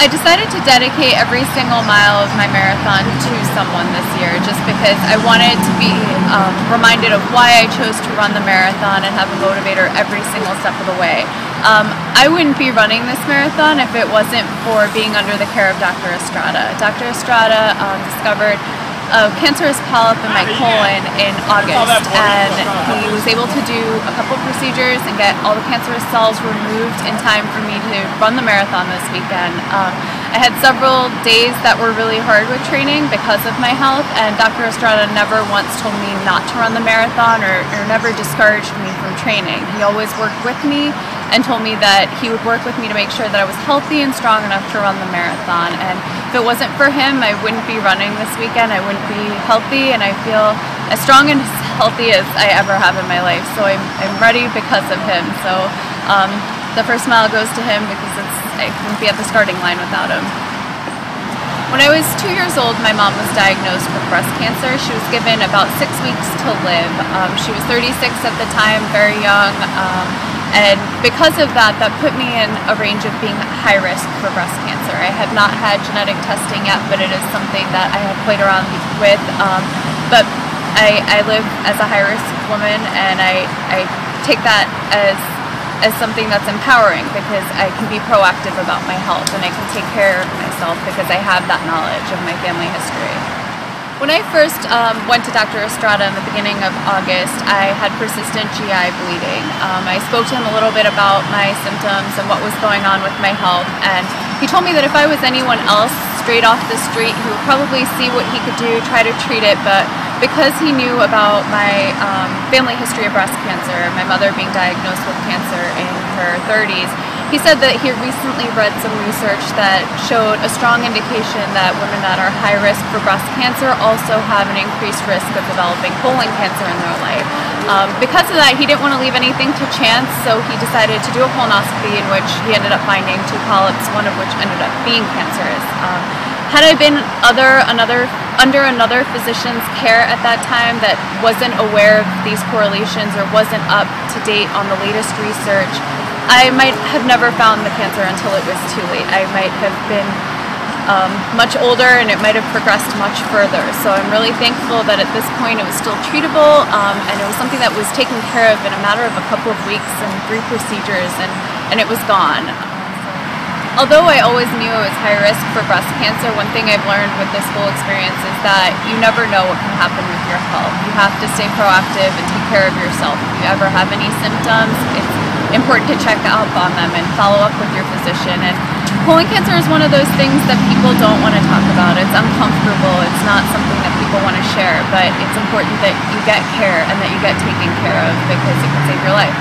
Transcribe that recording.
I decided to dedicate every single mile of my marathon to someone this year just because I wanted to be reminded of why I chose to run the marathon and have a motivator every single step of the way. I wouldn't be running this marathon if it wasn't for being under the care of Dr. Estrada. Dr. Estrada discovered a cancerous polyp in my colon in August, and he was able to do a couple procedures and get all the cancerous cells removed in time for me to run the marathon this weekend. I had several days that were really hard with training because of my health, and Dr. Estrada never once told me not to run the marathon or never discouraged me from training. He always worked with me and told me that he would work with me to make sure that I was healthy and strong enough to run the marathon. And if it wasn't for him, I wouldn't be running this weekend. I wouldn't be healthy, and I feel as strong and as healthy as I ever have in my life. So I'm ready because of him. So the first mile goes to him because I couldn't be at the starting line without him. When I was 2 years old, my mom was diagnosed with breast cancer. She was given about 6 weeks to live. She was 36 at the time, very young. And because of that, that put me in a range of being high risk for breast cancer. I have not had genetic testing yet, but it is something that I have played around with. But I live as a high risk woman, and I take that as something that's empowering because I can be proactive about my health and I can take care of myself because I have that knowledge of my family history. When I first went to Dr. Estrada in the beginning of August, I had persistent GI bleeding. I spoke to him a little bit about my symptoms and what was going on with my health, and he told me that if I was anyone else straight off the street, he would probably see what he could do, try to treat it, but because he knew about my family history of breast cancer, my mother being diagnosed with cancer in her 30s, he said that he recently read some research that showed a strong indication that women that are high risk for breast cancer also have an increased risk of developing colon cancer in their life. Because of that, he didn't want to leave anything to chance, so he decided to do a colonoscopy in which he ended up finding 2 polyps, one of which ended up being cancerous. Had I been under another physician's care at that time that wasn't aware of these correlations or wasn't up to date on the latest research, I might have never found the cancer until it was too late. I might have been much older and it might have progressed much further. So I'm really thankful that at this point it was still treatable, and it was something that was taken care of in a matter of a couple of weeks and 3 procedures, and it was gone. Although I always knew it was high risk for breast cancer, one thing I've learned with this whole experience is that you never know what can happen with your health. You have to stay proactive and take care of yourself. If you ever have any symptoms, it's important to check up on them and follow up with your physician. And colon cancer is one of those things that people don't want to talk about. It's uncomfortable. It's not something that people want to share, but it's important that you get care and that you get taken care of because it can save your life.